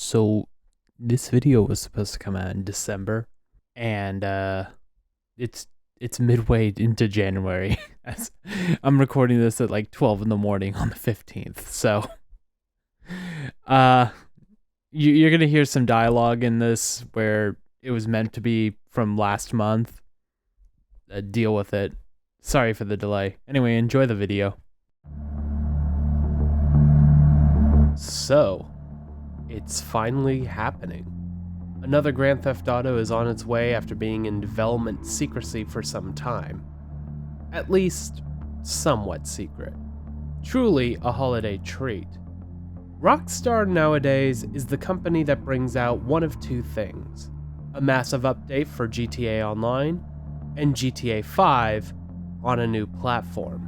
So this video was supposed to come out in December, and it's midway into January. As I'm recording this at like 12 in the morning on the 15th. So you're gonna hear some dialogue in this where it was meant to be from last month. Deal with it. Sorry for the delay. Anyway, enjoy the video. So, it's finally happening. Another Grand Theft Auto is on its way after being in development secrecy for some time. At least, somewhat secret. Truly a holiday treat. Rockstar nowadays is the company that brings out one of two things: a massive update for GTA Online, and GTA 5 on a new platform.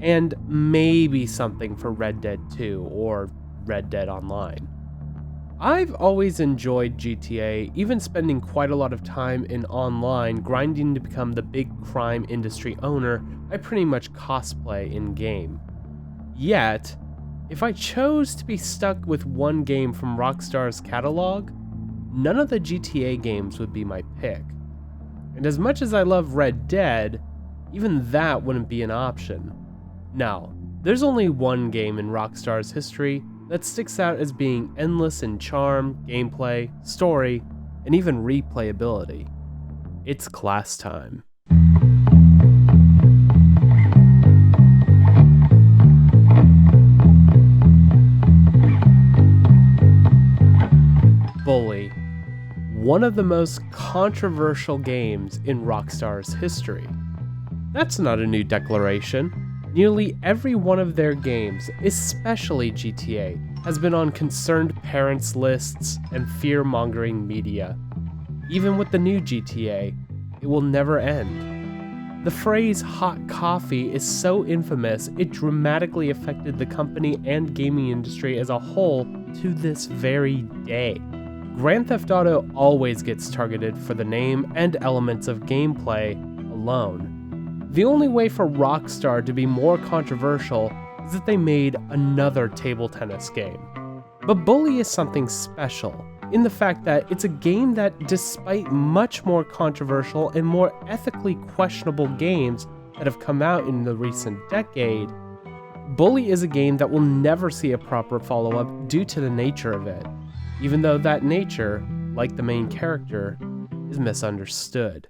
And maybe something for Red Dead 2 or Red Dead Online. I've always enjoyed GTA, even spending quite a lot of time in online grinding to become the big crime industry owner I pretty much cosplay in-game. Yet, if I chose to be stuck with one game from Rockstar's catalog, none of the GTA games would be my pick. And as much as I love Red Dead, even that wouldn't be an option. Now, there's only one game in Rockstar's history that sticks out as being endless in charm, gameplay, story, and even replayability. It's Class Time. Bully, one of the most controversial games in Rockstar's history. That's not a new declaration. Nearly every one of their games, especially GTA, has been on concerned parents lists and fear-mongering media. Even with the new GTA, it will never end. The phrase hot coffee is so infamous it dramatically affected the company and gaming industry as a whole to this very day. Grand Theft Auto always gets targeted for the name and elements of gameplay alone. The only way for Rockstar to be more controversial is that they made another table tennis game. But Bully is something special, in the fact that it's a game that, despite much more controversial and more ethically questionable games that have come out in the recent decade, Bully is a game that will never see a proper follow-up due to the nature of it, even though that nature, like the main character, is misunderstood.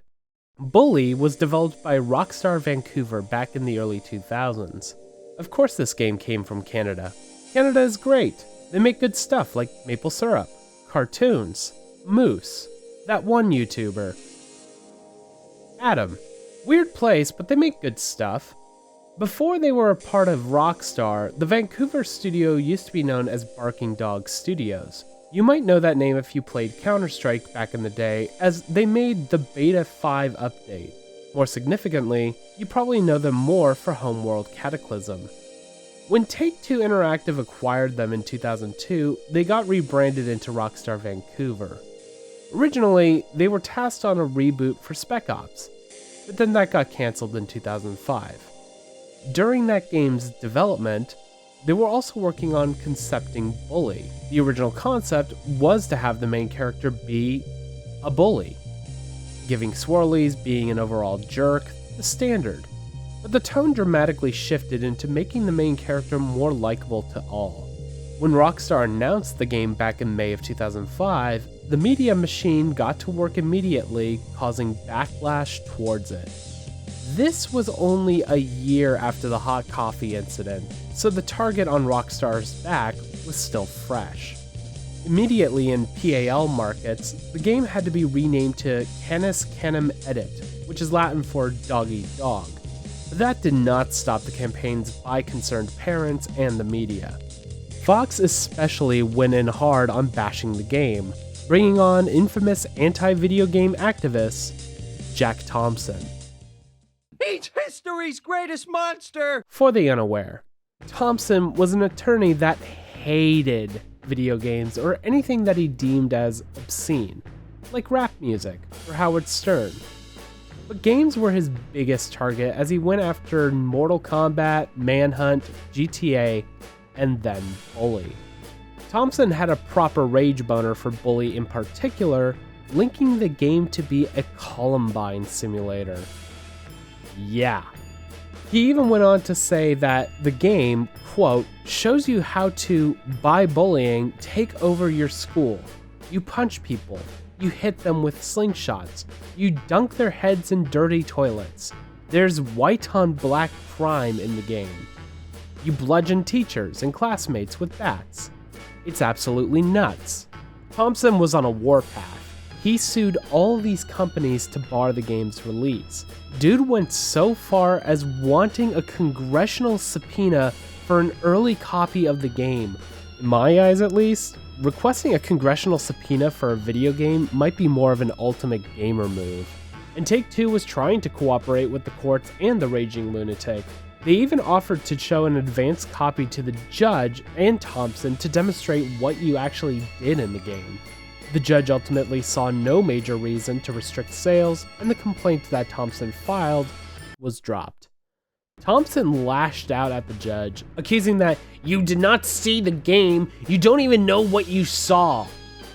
Bully was developed by Rockstar Vancouver back in the early 2000s. Of course this game came from Canada. Canada is great. They make good stuff like maple syrup, cartoons, Moose, that one YouTuber. Adam. Weird place, but they make good stuff. Before they were a part of Rockstar, the Vancouver studio used to be known as Barking Dog Studios. You might know that name if you played Counter-Strike back in the day, as they made the Beta 5 update. More significantly, you probably know them more for Homeworld Cataclysm. When Take-Two Interactive acquired them in 2002, they got rebranded into Rockstar Vancouver. Originally, they were tasked on a reboot for Spec Ops, but then that got cancelled in 2005. During that game's development, they were also working on concepting Bully. The original concept was to have the main character be a bully, giving swirlies, being an overall jerk, the standard. But the tone dramatically shifted into making the main character more likable to all. When Rockstar announced the game back in May of 2005, the media machine got to work immediately, causing backlash towards it. This was only a year after the hot coffee incident, so the target on Rockstar's back was still fresh. Immediately in PAL markets, the game had to be renamed to Canis Canem Edit, which is Latin for dog eat dog. But that did not stop the campaigns by concerned parents and the media. Fox especially went in hard on bashing the game, bringing on infamous anti-video game activist Jack Thompson. He's history's greatest monster! For the unaware, Thompson was an attorney that hated video games or anything that he deemed as obscene, like rap music or Howard Stern. But games were his biggest target as he went after Mortal Kombat, Manhunt, GTA, and then Bully. Thompson had a proper rage boner for Bully in particular, linking the game to be a Columbine simulator. Yeah. He even went on to say that the game, quote, shows you how to, by bullying, take over your school. You punch people. You hit them with slingshots. You dunk their heads in dirty toilets. There's white on black crime in the game. You bludgeon teachers and classmates with bats. It's absolutely nuts. Thompson was on a warpath. He sued all these companies to bar the game's release. Dude went so far as wanting a congressional subpoena for an early copy of the game. In my eyes at least, requesting a congressional subpoena for a video game might be more of an ultimate gamer move. And Take-Two was trying to cooperate with the courts and the raging lunatic. They even offered to show an advanced copy to the judge and Thompson to demonstrate what you actually did in the game. The judge ultimately saw no major reason to restrict sales, and the complaint that Thompson filed was dropped. Thompson lashed out at the judge, accusing that you did not see the game, you don't even know what you saw.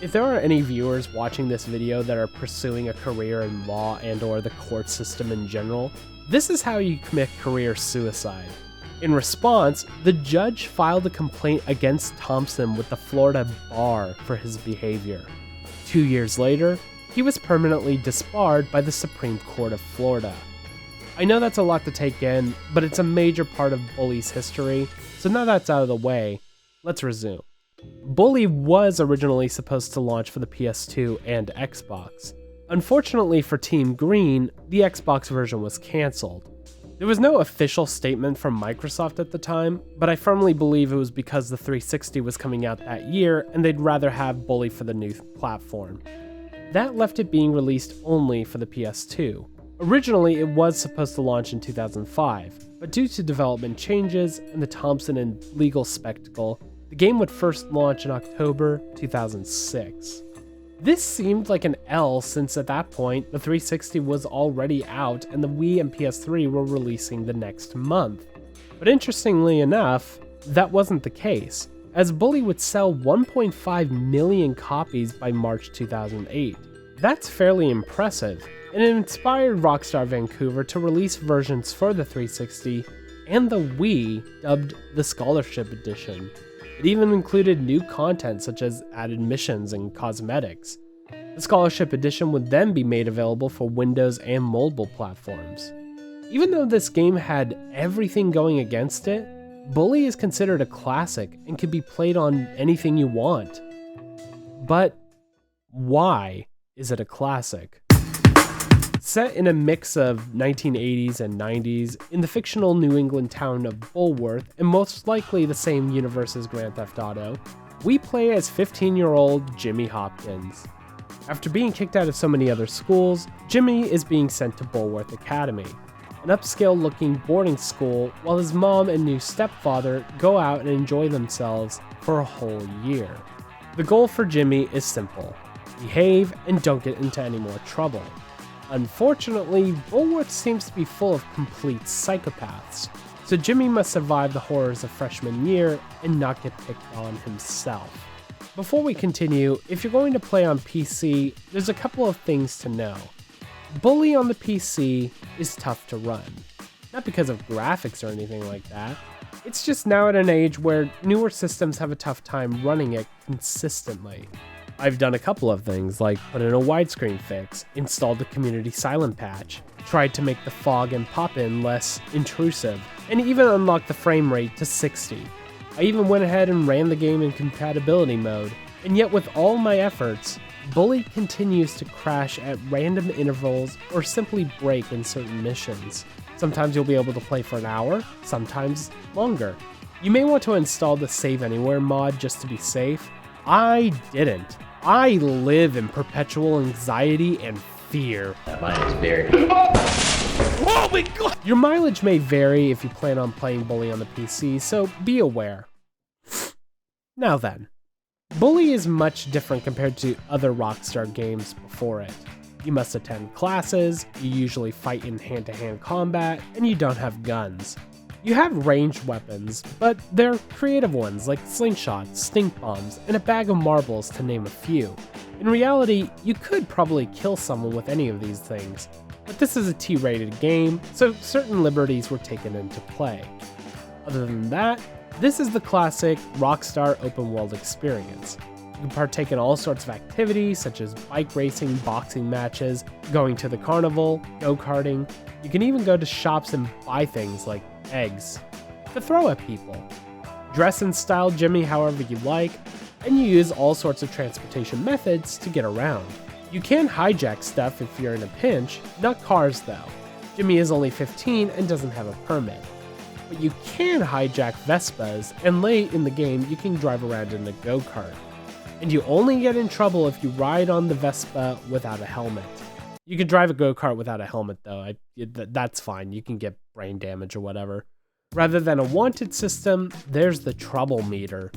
If there are any viewers watching this video that are pursuing a career in law and/or the court system in general, this is how you commit career suicide. In response, the judge filed a complaint against Thompson with the Florida bar for his behavior. 2 years later, he was permanently disbarred by the Supreme Court of Florida. I know that's a lot to take in, but it's a major part of Bully's history, so now that's out of the way, let's resume. Bully was originally supposed to launch for the PS2 and Xbox. Unfortunately for Team Green, the Xbox version was cancelled. There was no official statement from Microsoft at the time, but I firmly believe it was because the 360 was coming out that year and they'd rather have Bully for the new platform. That left it being released only for the PS2. Originally, it was supposed to launch in 2005, but due to development changes and the Thompson and legal spectacle, the game would first launch in October 2006. This seemed like an L since at that point, the 360 was already out and the Wii and PS3 were releasing the next month. But interestingly enough, that wasn't the case, as Bully would sell 1.5 million copies by March 2008. That's fairly impressive, and it inspired Rockstar Vancouver to release versions for the 360 and the Wii dubbed the Scholarship Edition. It even included new content such as added missions and cosmetics. The Scholarship Edition would then be made available for Windows and mobile platforms. Even though this game had everything going against it, Bully is considered a classic and can be played on anything you want. But why is it a classic? Set in a mix of 1980s and 90s, in the fictional New England town of Bulworth, and most likely the same universe as Grand Theft Auto, we play as 15-year-old Jimmy Hopkins. After being kicked out of so many other schools, Jimmy is being sent to Bulworth Academy, an upscale-looking boarding school, while his mom and new stepfather go out and enjoy themselves for a whole year. The goal for Jimmy is simple: behave and don't get into any more trouble. Unfortunately, Bulworth seems to be full of complete psychopaths, so Jimmy must survive the horrors of freshman year and not get picked on himself. Before we continue, if you're going to play on PC, there's a couple of things to know. Bully on the PC is tough to run. Not because of graphics or anything like that, it's just now at an age where newer systems have a tough time running it consistently. I've done a couple of things, like put in a widescreen fix, installed the community silent patch, tried to make the fog and pop-in less intrusive, and even unlocked the frame rate to 60. I even went ahead and ran the game in compatibility mode, and yet with all my efforts, Bully continues to crash at random intervals or simply break in certain missions. Sometimes you'll be able to play for an hour, sometimes longer. You may want to install the Save Anywhere mod just to be safe. I didn't. I live in perpetual anxiety and fear. Mileage vary. Oh my god! Your mileage may vary if you plan on playing Bully on the PC, so be aware. Now then, Bully is much different compared to other Rockstar games before it. You must attend classes, you usually fight in hand-to-hand combat, and you don't have guns. You have ranged weapons, but they're creative ones like slingshots, stink bombs, and a bag of marbles to name a few. In reality, you could probably kill someone with any of these things, but this is a T-rated game, so certain liberties were taken into play. Other than that, this is the classic Rockstar open world experience. You can partake in all sorts of activities such as bike racing, boxing matches, going to the carnival, go-karting. You can even go to shops and buy things like eggs to throw at people. Dress and style Jimmy however you like, and you use all sorts of transportation methods to get around. You can hijack stuff if you're in a pinch, not cars though. Jimmy is only 15 and doesn't have a permit. But you can hijack Vespas, and late in the game you can drive around in a go-kart. And you only get in trouble if you ride on the Vespa without a helmet. You can drive a go-kart without a helmet though, that's fine, you can get brain damage or whatever. Rather than a wanted system, there's the trouble meter.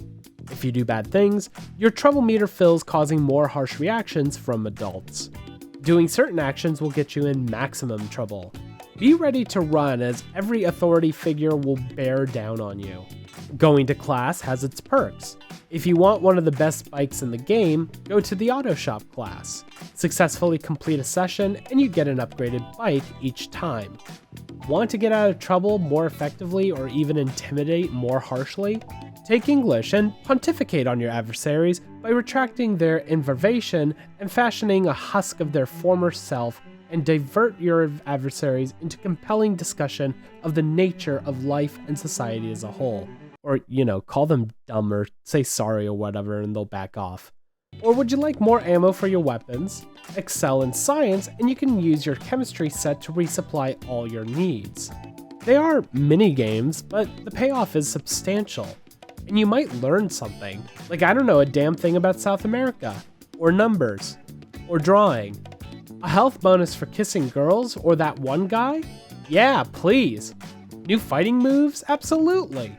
If you do bad things, your trouble meter fills, causing more harsh reactions from adults. Doing certain actions will get you in maximum trouble. Be ready to run, as every authority figure will bear down on you. Going to class has its perks. If you want one of the best bikes in the game, go to the auto shop class. Successfully complete a session and you get an upgraded bike each time. Want to get out of trouble more effectively or even intimidate more harshly? Take English and pontificate on your adversaries by retracting their inversion and fashioning a husk of their former self, and divert your adversaries into compelling discussion of the nature of life and society as a whole. Or, call them dumb or say sorry or whatever and they'll back off. Or would you like more ammo for your weapons? Excel in science and you can use your chemistry set to resupply all your needs. They are mini games, but the payoff is substantial. And you might learn something, like I don't know a damn thing about South America, or numbers, or drawing. A health bonus for kissing girls, or that one guy? Yeah, please. New fighting moves? Absolutely.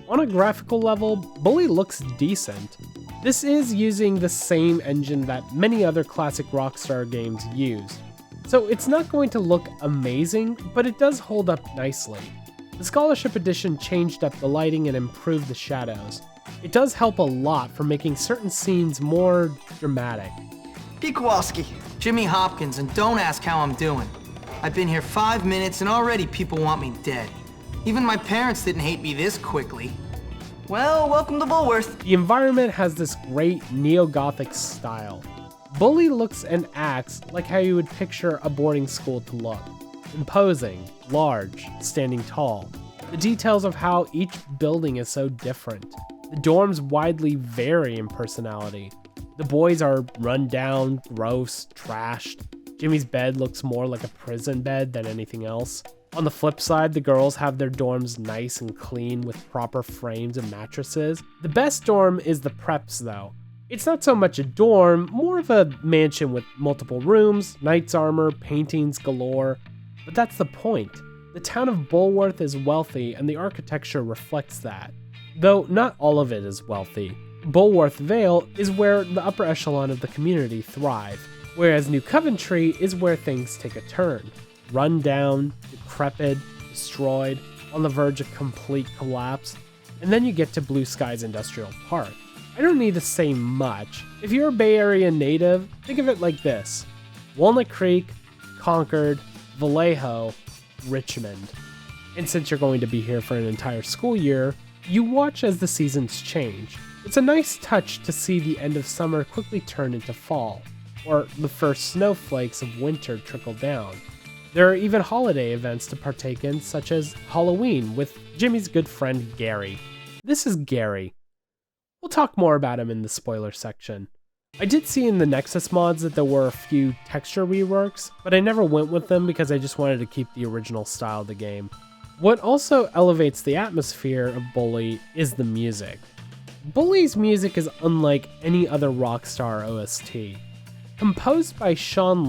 On a graphical level, Bully looks decent. This is using the same engine that many other classic Rockstar games used, so it's not going to look amazing, but it does hold up nicely. The Scholarship Edition changed up the lighting and improved the shadows. It does help a lot for making certain scenes more dramatic. P. Kowalski, Jimmy Hopkins, and don't ask how I'm doing. I've been here 5 minutes and already people want me dead. Even my parents didn't hate me this quickly. Well, welcome to Bullworth. The environment has this great neo-Gothic style. Bully looks and acts like how you would picture a boarding school to look. Imposing, large, standing tall. The details of how each building is so different. The dorms widely vary in personality. The boys are run down, gross, trashed. Jimmy's bed looks more like a prison bed than anything else. On the flip side, the girls have their dorms nice and clean with proper frames and mattresses. The best dorm is the Preps though. It's not so much a dorm, more of a mansion with multiple rooms, knight's armor, paintings galore. But that's the point. The town of Bullworth is wealthy and the architecture reflects that. Though not all of it is wealthy. Bullworth Vale is where the upper echelon of the community thrive, whereas New Coventry is where things take a turn. Run down, decrepit, destroyed, on the verge of complete collapse, and then you get to Blue Skies Industrial Park. I don't need to say much. If you're a Bay Area native, think of it like this: Walnut Creek, Concord, Vallejo, Richmond. And since you're going to be here for an entire school year, you watch as the seasons change. It's a nice touch to see the end of summer quickly turn into fall, or the first snowflakes of winter trickle down. There are even holiday events to partake in, such as Halloween with Jimmy's good friend Gary. This is Gary. We'll talk more about him in the spoiler section. I did see in the Nexus mods that there were a few texture reworks, but I never went with them because I just wanted to keep the original style of the game. What also elevates the atmosphere of Bully is the music. Bully's music is unlike any other Rockstar OST. Composed by Shaun,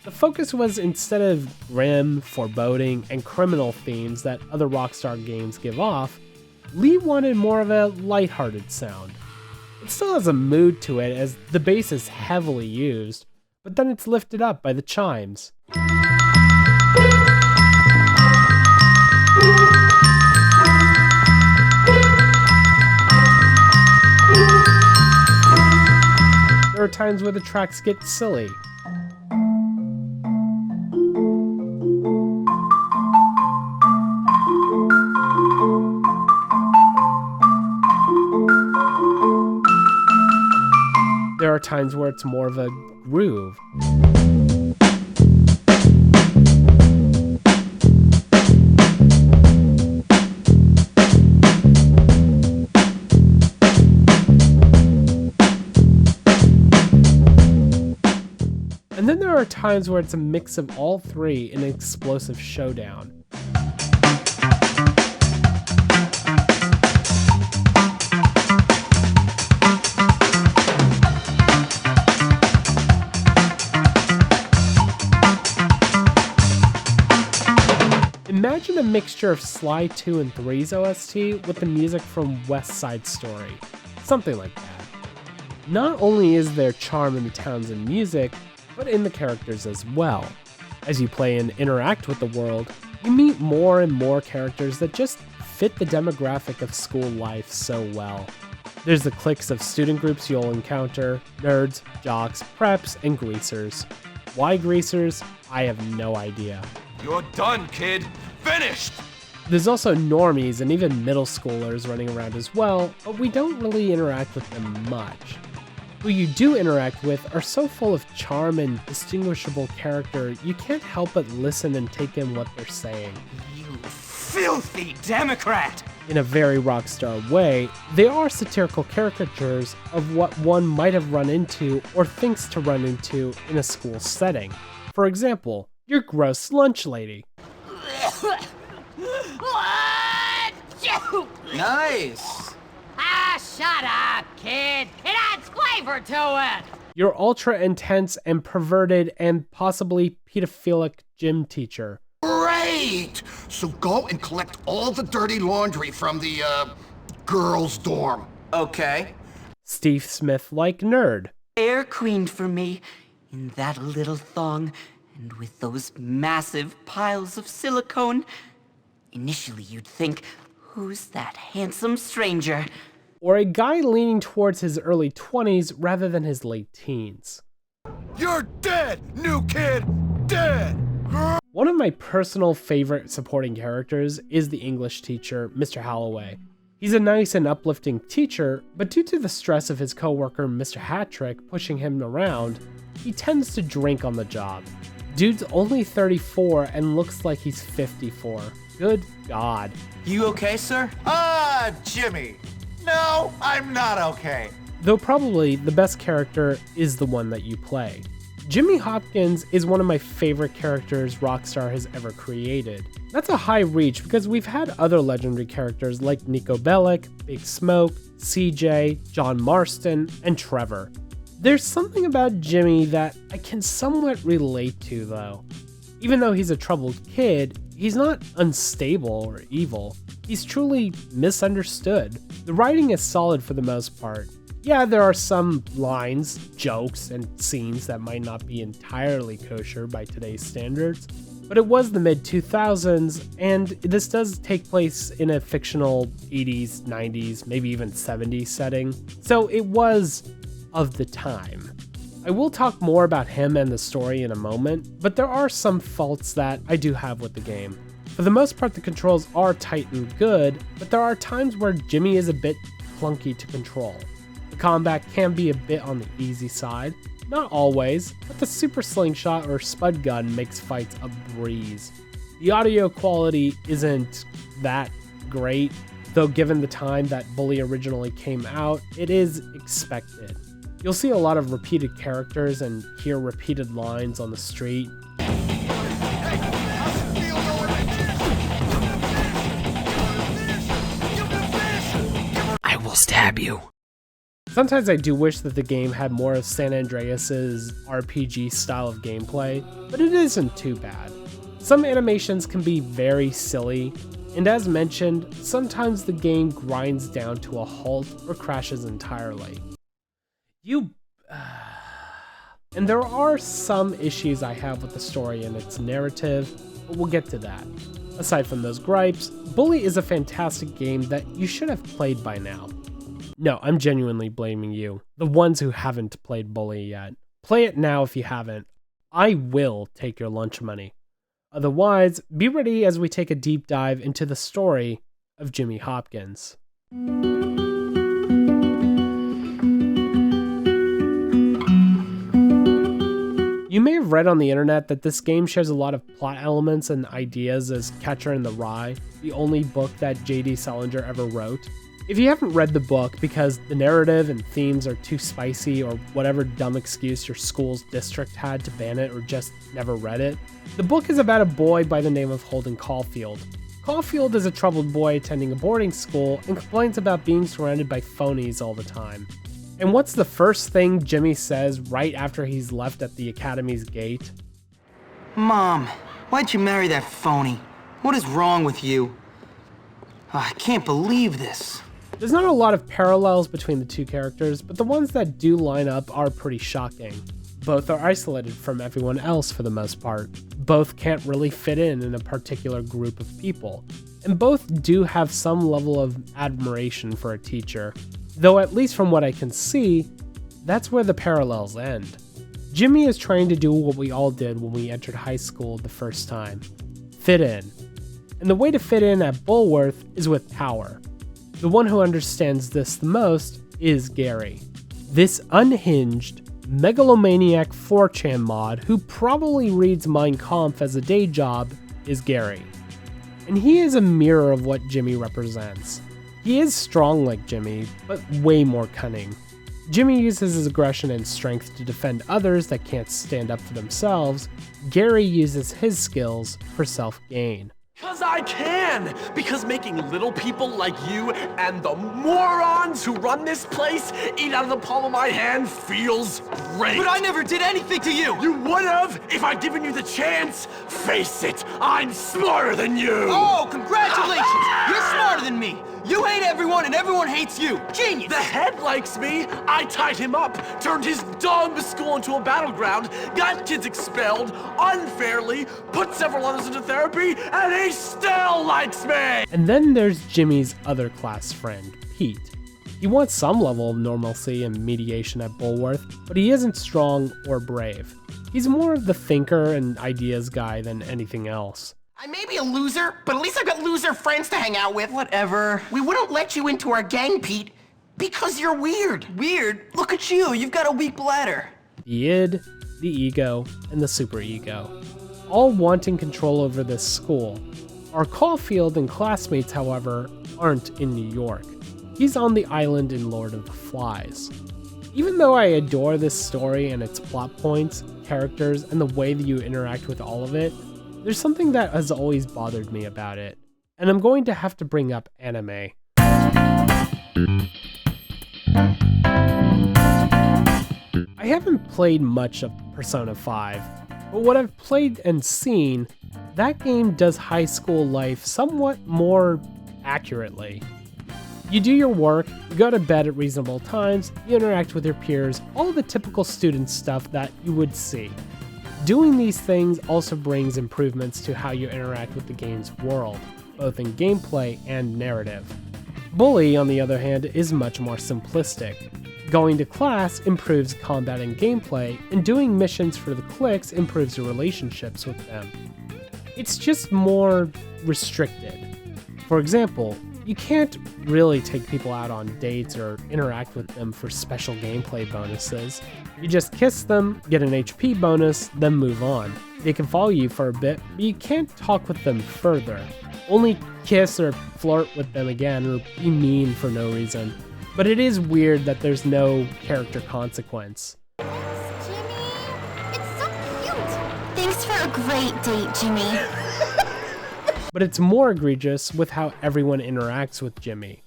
the focus was, instead of grim, foreboding, and criminal themes that other Rockstar games give off, Lee wanted more of a lighthearted sound. It still has a mood to it as the bass is heavily used, but then it's lifted up by the chimes. There are times where the tracks get silly. There are times where it's more of a groove. And then there are times where it's a mix of all three in an explosive showdown. Imagine a mixture of Sly 2 and 3's OST with the music from West Side Story. Something like that. Not only is there charm in the towns and music, but in the characters as well. As you play and interact with the world, you meet more and more characters that just fit the demographic of school life so well. There's the cliques of student groups you'll encounter: nerds, jocks, preps, and greasers. Why greasers? I have no idea. You're done, kid. Finished! There's also normies and even middle schoolers running around as well, but we don't really interact with them much. Who you do interact with are so full of charm and distinguishable character, you can't help but listen and take in what they're saying. You filthy Democrat! In a very Rockstar way, they are satirical caricatures of what one might have run into or thinks to run into in a school setting. For example, your gross lunch lady. Nice! Shut up, kid! It adds flavor to it! Your ultra intense and perverted and possibly pedophilic gym teacher. Great! So go and collect all the dirty laundry from the, girls' dorm. Okay. Steve Smith-like nerd. Air queen for me, in that little thong, and with those massive piles of silicone. Initially you'd think, who's that handsome stranger? Or a guy leaning towards his early 20s rather than his late teens. You're dead, new kid! Dead! One of my personal favorite supporting characters is the English teacher, Mr. Holloway. He's a nice and uplifting teacher, but due to the stress of his coworker, Mr. Hattrick, pushing him around, he tends to drink on the job. Dude's only 34 and looks like he's 54. Good God. You okay, sir? Jimmy. No, I'm not okay. Though probably the best character is the one that you play. Jimmy Hopkins is one of my favorite characters Rockstar has ever created. That's a high reach because we've had other legendary characters like Nico Bellic, Big Smoke, CJ, John Marston, and Trevor. There's something about Jimmy that I can somewhat relate to though. Even though he's a troubled kid, he's not unstable or evil. He's truly misunderstood. The writing is solid for the most part. Yeah, there are some lines, jokes, and scenes that might not be entirely kosher by today's standards, but it was the mid-2000s, and this does take place in a fictional 80s, 90s, maybe even 70s setting, so it was of the time. I will talk more about him and the story in a moment, but there are some faults that I do have with the game. For the most part, the controls are tight and good, but there are times where Jimmy is a bit clunky to control. The combat can be a bit on the easy side, not always, but the super slingshot or spud gun makes fights a breeze. The audio quality isn't that great, though given the time that Bully originally came out, it is expected. You'll see a lot of repeated characters and hear repeated lines on the street. I will stab you. Sometimes I do wish that the game had more of San Andreas's RPG style of gameplay, but it isn't too bad. Some animations can be very silly, and as mentioned, sometimes the game grinds down to a halt or crashes entirely. And there are some issues I have with the story and its narrative, but we'll get to that. Aside from those gripes, Bully is a fantastic game that you should have played by now. No, I'm genuinely blaming you. The ones who haven't played Bully yet. Play it now if you haven't. I will take your lunch money. Otherwise, be ready as we take a deep dive into the story of Jimmy Hopkins. You may have read on the internet that this game shares a lot of plot elements and ideas as Catcher in the Rye, the only book that J.D. Salinger ever wrote. If you haven't read the book because the narrative and themes are too spicy or whatever dumb excuse your school's district had to ban it or just never read it, the book is about a boy by the name of Holden Caulfield. Caulfield is a troubled boy attending a boarding school and complains about being surrounded by phonies all the time. And what's the first thing Jimmy says right after he's left at the academy's gate? Mom, why'd you marry that phony? What is wrong with you? I can't believe this. There's not a lot of parallels between the two characters, but the ones that do line up are pretty shocking. Both are isolated from everyone else for the most part. Both can't really fit in a particular group of people. And both do have some level of admiration for a teacher. Though at least from what I can see, that's where the parallels end. Jimmy is trying to do what we all did when we entered high school the first time. Fit in. And the way to fit in at Bullworth is with power. The one who understands this the most is Gary. This unhinged, megalomaniac 4chan mod who probably reads Mein Kampf as a day job is Gary. And he is a mirror of what Jimmy represents. He is strong like Jimmy, but way more cunning. Jimmy uses his aggression and strength to defend others that can't stand up for themselves. Gary uses his skills for self-gain. 'Cause I can! Because making little people like you and the morons who run this place eat out of the palm of my hand feels great! But I never did anything to you! You would've if I'd given you the chance! Face it, I'm smarter than you! Oh, congratulations! You're smarter than me! You hate everyone and everyone hates you! Genius! The head likes me! I tied him up, turned his dumb school into a battleground, got kids expelled unfairly, put several others into therapy, and he still likes me! And then there's Jimmy's other class friend, Pete. He wants some level of normalcy and mediation at Bullworth, but he isn't strong or brave. He's more of the thinker and ideas guy than anything else. I may be a loser, but at least I've got loser friends to hang out with. Whatever. We wouldn't let you into our gang, Pete, because you're weird. Weird? Look at you, you've got a weak bladder. The id, the ego, and the superego, all wanting control over this school. Our Caulfield and classmates, however, aren't in New York. He's on the island in Lord of the Flies. Even though I adore this story and its plot points, characters, and the way that you interact with all of it, there's something that has always bothered me about it, and I'm going to have to bring up anime. I haven't played much of Persona 5, but what I've played and seen, that game does high school life somewhat more accurately. You do your work, you go to bed at reasonable times, you interact with your peers, all the typical student stuff that you would see. Doing these things also brings improvements to how you interact with the game's world, both in gameplay and narrative. Bully, on the other hand, is much more simplistic. Going to class improves combat and gameplay, and doing missions for the cliques improves your relationships with them. It's just more restricted. For example, you can't really take people out on dates or interact with them for special gameplay bonuses. You just kiss them, get an HP bonus, then move on. They can follow you for a bit, but you can't talk with them further. Only kiss or flirt with them again or be mean for no reason. But it is weird that there's no character consequence. Jimmy, it's so cute. Thanks for a great date, Jimmy. But it's more egregious with how everyone interacts with Jimmy.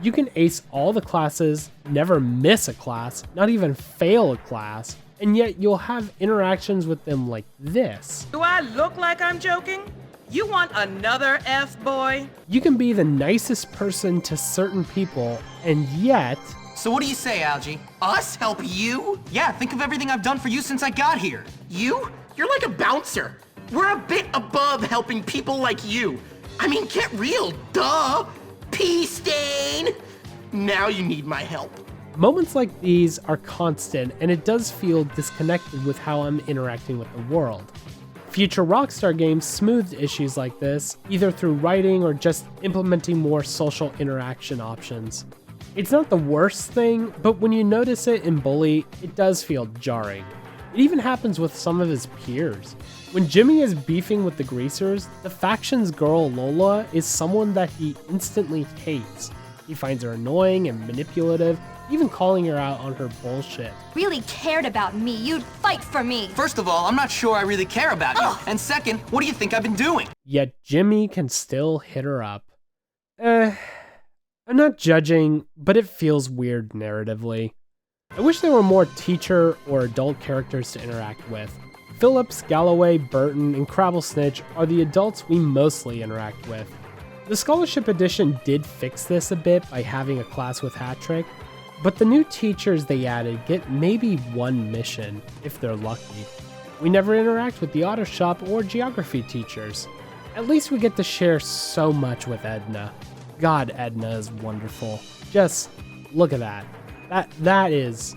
You can ace all the classes, never miss a class, not even fail a class, and yet you'll have interactions with them like this. Do I look like I'm joking? You want another F-boy? You can be the nicest person to certain people, and yet... So what do you say, Algie? Us help you? Yeah, think of everything I've done for you since I got here. You? You're like a bouncer. We're a bit above helping people like you. I mean, get real, duh. Pea stain. Now you need my help. Moments like these are constant, and it does feel disconnected with how I'm interacting with the world. Future Rockstar games smoothed issues like this, either through writing or just implementing more social interaction options. It's not the worst thing, but when you notice it in Bully, it does feel jarring. It even happens with some of his peers. When Jimmy is beefing with the Greasers, the faction's girl Lola is someone that he instantly hates. He finds her annoying and manipulative, even calling her out on her bullshit. Really cared about me, you'd fight for me. First of all, I'm not sure I really care about you. And second, what do you think I've been doing? Yet Jimmy can still hit her up. I'm not judging, but it feels weird narratively. I wish there were more teacher or adult characters to interact with. Phillips, Galloway, Burton, and Crabble Snitch are the adults we mostly interact with. The Scholarship Edition did fix this a bit by having a class with Hat-Trick, but the new teachers they added get maybe one mission, if they're lucky. We never interact with the auto shop or geography teachers. At least we get to share so much with Edna. God, Edna is wonderful. Just look at that. That is,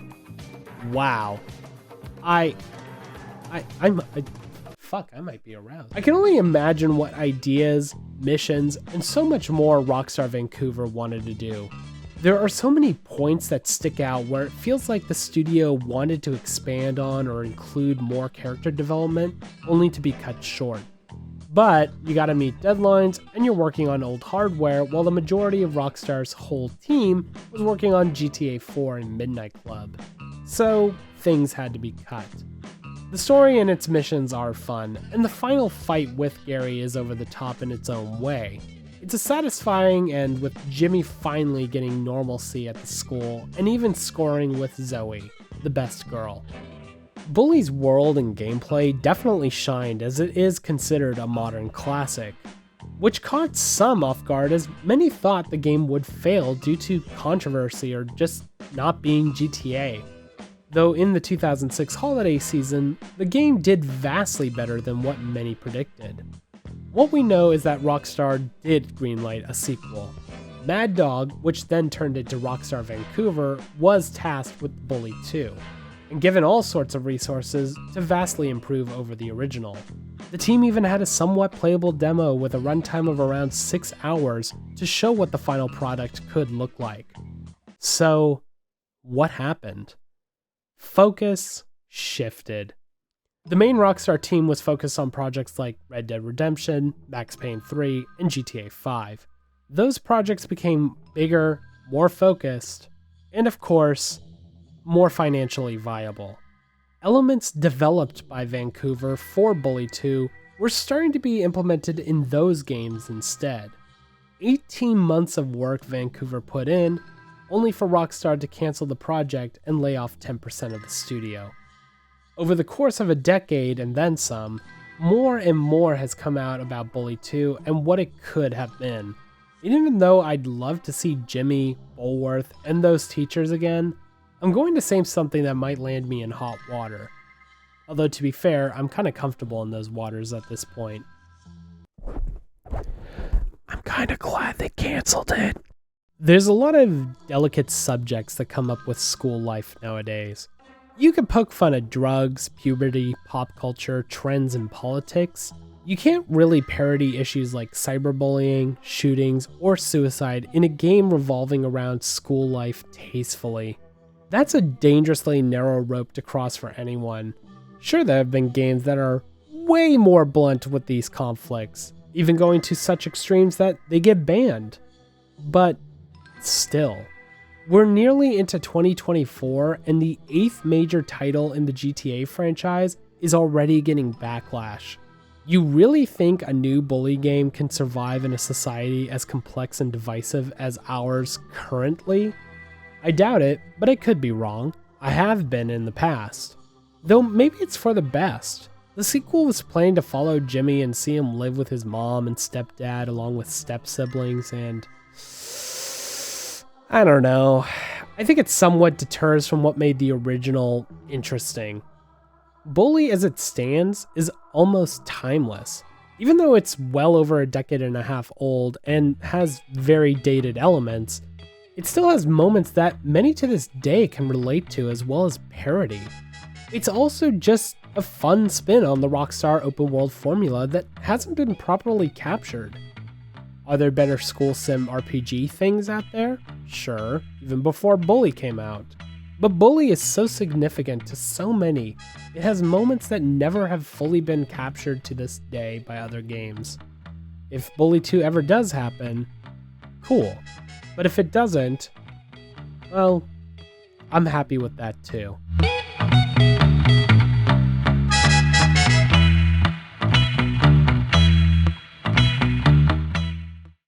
wow. I might be aroused. I can only imagine what ideas, missions, and so much more Rockstar Vancouver wanted to do. There are so many points that stick out where it feels like the studio wanted to expand on or include more character development, only to be cut short. But you gotta meet deadlines, and you're working on old hardware, while the majority of Rockstar's whole team was working on GTA 4 and Midnight Club. So things had to be cut. The story and its missions are fun, and the final fight with Gary is over the top in its own way. It's a satisfying end, with Jimmy finally getting normalcy at the school, and even scoring with Zoe, the best girl. Bully's world and gameplay definitely shined, as it is considered a modern classic, which caught some off guard, as many thought the game would fail due to controversy or just not being GTA. Though in the 2006 holiday season, the game did vastly better than what many predicted. What we know is that Rockstar did greenlight a sequel. Mad Dog, which then turned into Rockstar Vancouver, was tasked with Bully 2, and given all sorts of resources to vastly improve over the original. The team even had a somewhat playable demo with a runtime of around 6 hours to show what the final product could look like. So, what happened? Focus shifted. The main Rockstar team was focused on projects like Red Dead Redemption, Max Payne 3, and GTA 5. Those projects became bigger, more focused, and of course, more financially viable. Elements developed by Vancouver for Bully 2 were starting to be implemented in those games instead. 18 months of work Vancouver put in, only for Rockstar to cancel the project and lay off 10% of the studio. Over the course of a decade and then some, more and more has come out about Bully 2 and what it could have been. And even though I'd love to see Jimmy, Bulworth, and those teachers again, I'm going to say something that might land me in hot water. Although to be fair, I'm kind of comfortable in those waters at this point. I'm kind of glad they canceled it. There's a lot of delicate subjects that come up with school life nowadays. You can poke fun at drugs, puberty, pop culture, trends, and politics. You can't really parody issues like cyberbullying, shootings, or suicide in a game revolving around school life tastefully. That's a dangerously narrow rope to cross for anyone. Sure, there have been games that are way more blunt with these conflicts, even going to such extremes that they get banned. But still, we're nearly into 2024, and the 8th major title in the GTA franchise is already getting backlash. You really think a new Bully game can survive in a society as complex and divisive as ours currently? I doubt it, but I could be wrong. I have been in the past. Though maybe it's for the best. The sequel was planned to follow Jimmy and see him live with his mom and stepdad along with step-siblings, and I don't know. I think it somewhat deters from what made the original interesting. Bully as it stands is almost timeless. Even though it's well over a decade and a half old and has very dated elements, It still has moments that many to this day can relate to, as well as parody. It's also just a fun spin on the Rockstar open world formula that hasn't been properly captured. Are there better school sim RPG things out there? Sure, even before Bully came out. But Bully is so significant to so many, it has moments that never have fully been captured to this day by other games. If Bully 2 ever does happen, cool. But if it doesn't, well, I'm happy with that too.